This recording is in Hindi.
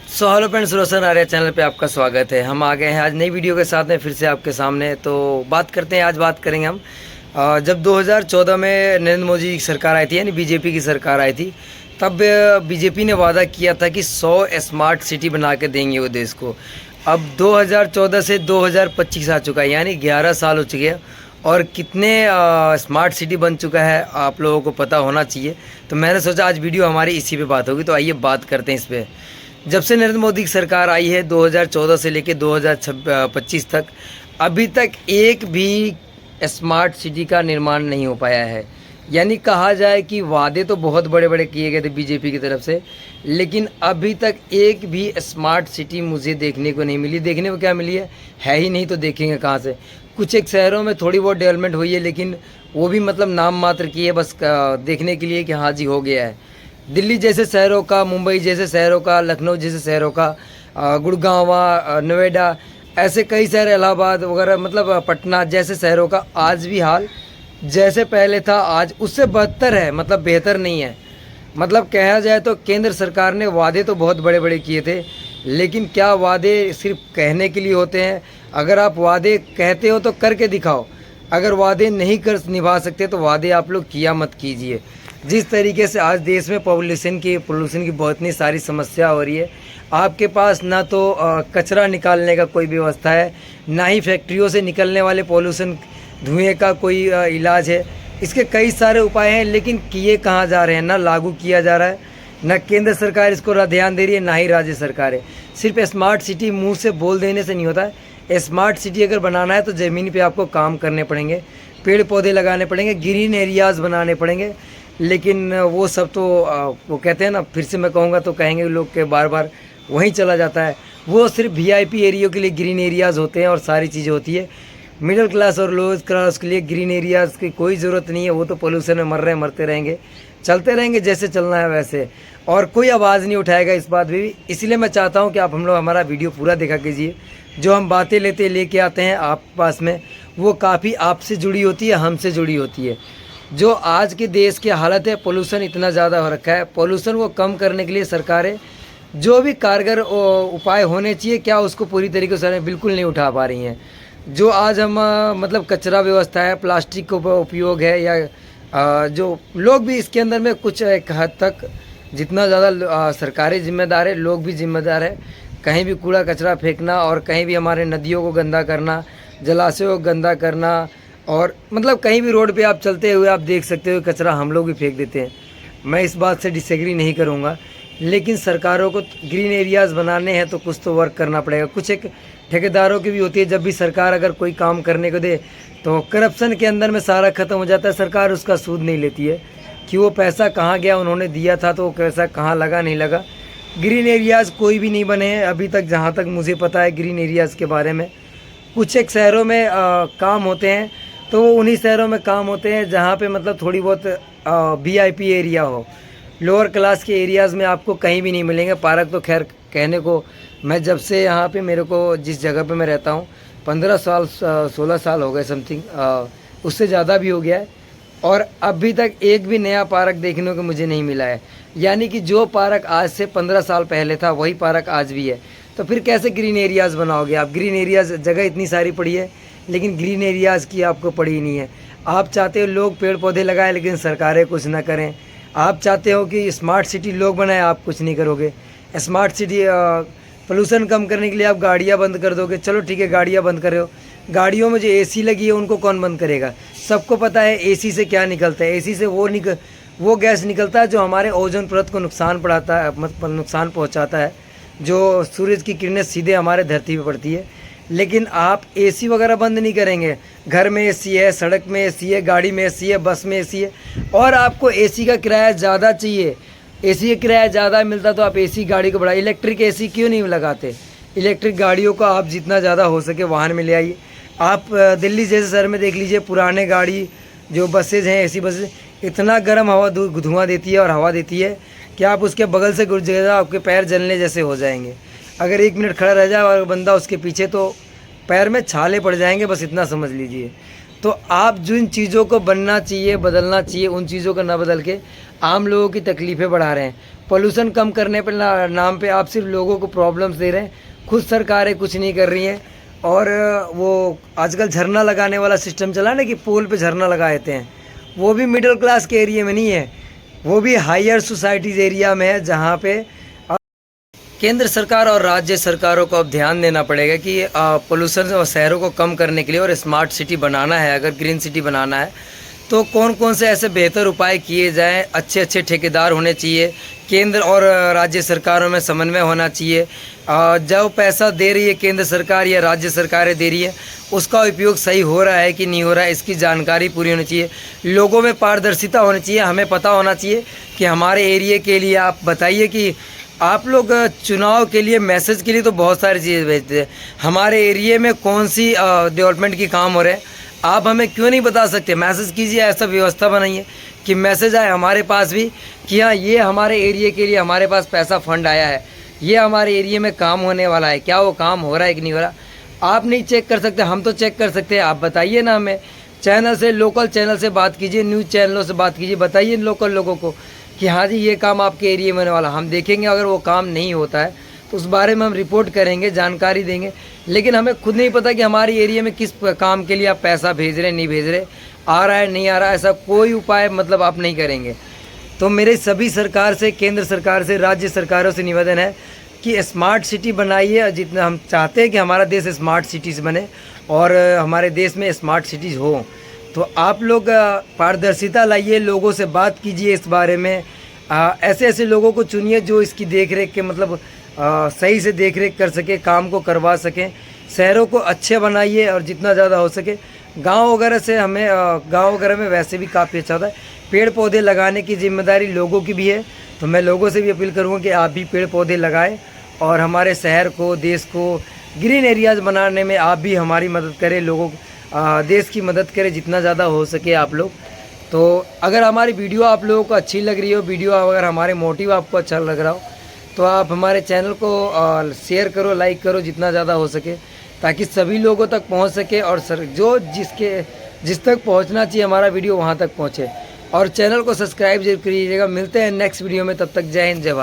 सो हेलो फ्रेंड्स, रोशन आर्या चैनल पे आपका स्वागत है। हम आ गए हैं आज नई वीडियो के साथ में फिर से आपके सामने। तो बात करते हैं, आज बात करेंगे हम जब 2014 में नरेंद्र मोदी की सरकार आई थी, यानी बीजेपी की सरकार आई थी, तब बीजेपी ने वादा किया था कि 100 स्मार्ट सिटी बना के देंगे वो देश को। अब 2014 से 2025 आ चुका है, यानी 11 साल हो चुके हैं और कितने स्मार्ट सिटी बन चुका है आप लोगों को पता होना चाहिए। तो मैंने सोचा आज वीडियो हमारी इसी पे बात होगी। तो आइए बात करते हैं इस पर। जब से नरेंद्र मोदी की सरकार आई है 2014 से लेकर 2025 तक, अभी तक एक भी स्मार्ट सिटी का निर्माण नहीं हो पाया है। यानी कहा जाए कि वादे तो बहुत बड़े बड़े किए गए थे बीजेपी की तरफ से, लेकिन अभी तक एक भी स्मार्ट सिटी मुझे देखने को नहीं मिली। देखने को क्या मिली है ही नहीं, तो देखेंगे कहाँ से। कुछ एक शहरों में थोड़ी बहुत डेवलपमेंट हुई है, लेकिन वो भी मतलब नाम मात्र की है, बस देखने के लिए कि हाँ जी हो गया है। दिल्ली जैसे शहरों का, मुंबई जैसे शहरों का, लखनऊ जैसे शहरों का, गुड़गांव, नोएडा, ऐसे कई शहर, इलाहाबाद वगैरह, मतलब पटना जैसे शहरों का आज भी हाल जैसे पहले था आज उससे बदतर है, मतलब बेहतर नहीं है। मतलब कहा जाए तो केंद्र सरकार ने वादे तो बहुत बड़े बड़े किए थे, लेकिन क्या वादे सिर्फ कहने के लिए होते हैं? अगर आप वादे कहते हो तो करके दिखाओ। अगर वादे नहीं कर निभा सकते तो वादे आप लोग किया मत कीजिए। जिस तरीके से आज देश में पोल्यूशन की बहुत इतनी सारी समस्या हो रही है, आपके पास ना तो कचरा निकालने का कोई व्यवस्था है, ना ही फैक्ट्रियों से निकलने वाले पोल्यूशन धुएं का कोई इलाज है। इसके कई सारे उपाय हैं, लेकिन किए कहाँ जा रहे हैं? ना लागू किया जा रहा है, ना केंद्र सरकार इसको ध्यान दे रही है, ना ही राज्य सरकारें। सिर्फ स्मार्ट सिटी मुंह से बोल देने से नहीं होता है। स्मार्ट सिटी अगर बनाना है तो ज़मीन पे आपको काम करने पड़ेंगे, पेड़ पौधे लगाने पड़ेंगे, ग्रीन एरियाज़ बनाने पड़ेंगे। लेकिन वो सब तो वो कहते हैं ना, फिर से मैं कहूँगा तो कहेंगे लोग के बार बार वहीं चला जाता है। वो सिर्फ वीआईपी एरियो के लिए ग्रीन एरियाज़ होते हैं और सारी चीज़ें होती है। मिडिल क्लास और लोअर क्लास के लिए ग्रीन एरियाज़ की कोई ज़रूरत नहीं है। वो तो पोल्यूशन में मर रहे हैं, मरते रहेंगे, चलते रहेंगे जैसे चलना है वैसे, और कोई आवाज़ नहीं उठाएगा इस बात भी। इसलिए मैं चाहता हूँ कि आप हम लोग हमारा वीडियो पूरा देखा कीजिए। जो हम बातें लेके आते हैं आप पास में, वो काफ़ी आपसे जुड़ी होती है, हमसे जुड़ी होती है। जो आज के देश की हालत है, पोल्यूशन इतना ज़्यादा हो रखा है, पोल्यूशन को कम करने के लिए सरकारें जो भी कारगर उपाय होने चाहिए, क्या उसको पूरी तरीके से बिल्कुल नहीं उठा पा रही हैं। जो आज हम मतलब कचरा व्यवस्था है, प्लास्टिक का उपयोग है, या जो लोग भी इसके अंदर में कुछ एक हद तक, जितना ज़्यादा सरकारें जिम्मेदार है, लोग भी जिम्मेदार है। कहीं भी कूड़ा कचरा फेंकना और कहीं भी हमारे नदियों को गंदा करना, जलाशयों को गंदा करना, और मतलब कहीं भी रोड पे आप चलते हुए आप देख सकते हो कचरा हम लोग भी फेंक देते हैं। मैं इस बात से डिसएग्री नहीं करूँगा, लेकिन सरकारों को ग्रीन एरियाज़ बनाने हैं तो कुछ तो वर्क करना पड़ेगा। कुछ एक ठेकेदारों की भी होती है, जब भी सरकार अगर कोई काम करने को दे तो करप्शन के अंदर में सारा ख़त्म हो जाता है। सरकार उसका सूद नहीं लेती है कि वो पैसा कहाँ गया, उन्होंने दिया था तो वो पैसा कहाँ लगा नहीं लगा। ग्रीन एरियाज़ कोई भी नहीं बने हैं अभी तक, जहाँ तक मुझे पता है ग्रीन एरियाज़ के बारे में। कुछ एक शहरों में काम होते हैं, तो वो उन्हीं शहरों में काम होते हैं जहाँ पे मतलब थोड़ी बहुत वीआईपी एरिया हो। लोअर क्लास के एरियाज़ में आपको कहीं भी नहीं मिलेंगे। पार्क तो खैर कहने को, मैं जब से यहाँ पे, मेरे को जिस जगह पे मैं रहता हूँ 15 साल 16 साल हो गए समथिंग, उससे ज़्यादा भी हो गया है, और अभी तक एक भी नया पार्क देखने को मुझे नहीं मिला है। यानी कि जो पार्क आज से 15 साल पहले था वही पार्क आज भी है। तो फिर कैसे ग्रीन एरियाज़ बनाओगे आप? ग्रीन एरियाज़ जगह इतनी सारी पड़ी है, लेकिन ग्रीन एरियाज़ की आपको पड़ी ही नहीं है। आप चाहते हो लोग पेड़ पौधे लगाएं, लेकिन सरकारें कुछ ना करें। आप चाहते हो कि स्मार्ट सिटी लोग बनाएं, आप कुछ नहीं करोगे। स्मार्ट सिटी पोल्यूशन कम करने के लिए आप गाड़ियाँ बंद कर दोगे। चलो ठीक है, गाड़ियाँ बंद कर रहे हो, गाड़ियों में जो एसी लगी है उनको कौन बंद करेगा? सबको पता है एसी से क्या निकलता है। एसी से वो गैस निकलता है जो हमारे ओजोन परत को नुकसान नुकसान पहुँचाता है, जो सूरज की किरणें सीधे हमारे धरती पर पड़ती है। लेकिन आप एसी वगैरह बंद नहीं करेंगे। घर में एसी है, सड़क में एसी है, गाड़ी में एसी है, बस में एसी है, और आपको एसी का किराया ज़्यादा चाहिए। एसी का किराया ज़्यादा मिलता तो आप एसी गाड़ी को बढ़ाइए। इलेक्ट्रिक एसी क्यों नहीं लगाते? इलेक्ट्रिक गाड़ियों का आप जितना ज़्यादा हो सके वाहन में ले आइए। आप दिल्ली जैसे शहर में देख लीजिए, पुराने गाड़ी जो बसेज हैं, एसी बसेज, इतना गर्म हवा धुआं देती है और हवा देती है कि आप उसके बगल से गुजरेगा आपके पैर जलने जैसे हो जाएंगे। अगर 1 मिनट खड़ा रह जाए और बंदा उसके पीछे, तो पैर में छाले पड़ जाएंगे, बस इतना समझ लीजिए। तो आप जिन चीज़ों को बनना चाहिए, बदलना चाहिए, उन चीज़ों को ना बदल के आम लोगों की तकलीफ़ें बढ़ा रहे हैं। पोल्यूशन कम करने पर नाम पे आप सिर्फ लोगों को प्रॉब्लम्स दे रहे हैं, खुद सरकारें कुछ नहीं कर रही हैं। और वो आजकल झरना लगाने वाला सिस्टम चला ना कि पोल पे झरना लगा देते हैं, वो भी मिडिल क्लास के एरिया में नहीं है, वो भी हायर सोसाइटीज़ एरिया में है, जहाँ पे केंद्र सरकार और राज्य सरकारों को अब ध्यान देना पड़ेगा कि पोल्यूशन और शहरों को कम करने के लिए और स्मार्ट सिटी बनाना है, अगर ग्रीन सिटी बनाना है तो कौन कौन से ऐसे बेहतर उपाय किए जाएं। अच्छे अच्छे ठेकेदार होने चाहिए, केंद्र और राज्य सरकारों में समन्वय होना चाहिए। जो पैसा दे रही है केंद्र सरकार या राज्य सरकारें दे रही है, उसका उपयोग सही हो रहा है कि नहीं हो रहा है, इसकी जानकारी पूरी होनी चाहिए। लोगों में पारदर्शिता होनी चाहिए, हमें पता होना चाहिए कि हमारे एरिया के लिए आप बताइए कि आप लोग चुनाव के लिए मैसेज के लिए तो बहुत सारी चीज़ें भेजते हैं, हमारे एरिया में कौन सी डेवलपमेंट की काम हो रहे हैं आप हमें क्यों नहीं बता सकते। मैसेज कीजिए, ऐसा व्यवस्था बनाइए कि मैसेज आए हमारे पास भी कि हाँ ये हमारे एरिया के लिए हमारे पास पैसा फंड आया है, ये हमारे एरिया में काम होने वाला है, क्या वो काम हो रहा है कि नहीं हो रहा। आप नहीं चेक कर सकते, हम तो चेक कर सकते हैं, आप बताइए ना हमें। चैनल से, लोकल चैनल से बात कीजिए, न्यूज़ चैनलों से बात कीजिए, बताइए लोकल लोगों को कि हाँ जी ये काम आपके एरिया में होने वाला। हम देखेंगे, अगर वो काम नहीं होता है तो उस बारे में हम रिपोर्ट करेंगे, जानकारी देंगे। लेकिन हमें खुद नहीं पता कि हमारी एरिया में किस काम के लिए आप पैसा भेज रहे, नहीं भेज रहे, आ रहा है नहीं आ रहा, ऐसा कोई उपाय मतलब आप नहीं करेंगे। तो मेरे सभी सरकार से, केंद्र सरकार से, राज्य सरकारों से निवेदन है कि स्मार्ट सिटी बनाइए। जितना हम चाहते हैं कि हमारा देश स्मार्ट सिटीज़ बने और हमारे देश में स्मार्ट सिटीज़ हो, तो आप लोग पारदर्शिता लाइए, लोगों से बात कीजिए इस बारे में। ऐसे ऐसे लोगों को चुनिए जो इसकी देख रेख के मतलब सही से देख रेख कर सके, काम को करवा सकें। शहरों को अच्छे बनाइए और जितना ज़्यादा हो सके गांव वगैरह से हमें गांव वगैरह में वैसे भी काफ़ी अच्छा होता है। पेड़ पौधे लगाने की जिम्मेदारी लोगों की भी है, तो मैं लोगों से भी अपील करूँगा कि आप भी पेड़ पौधे लगाएं और हमारे शहर को, देश को ग्रीन एरियाज़ बनाने में आप भी हमारी मदद करें, लोगों देश की मदद करें जितना ज़्यादा हो सके आप लोग। तो अगर हमारी वीडियो आप लोगों को अच्छी लग रही हो, वीडियो अगर हमारे मोटिव आपको अच्छा लग रहा हो, तो आप हमारे चैनल को शेयर करो, लाइक करो जितना ज़्यादा हो सके, ताकि सभी लोगों तक पहुंच सके और जिस तक पहुंचना चाहिए हमारा वीडियो वहां तक पहुंचे। और चैनल को सब्सक्राइब जरूर करिएगा। मिलते हैं नेक्स्ट वीडियो में, तब तक जय हिंद, जय भारत।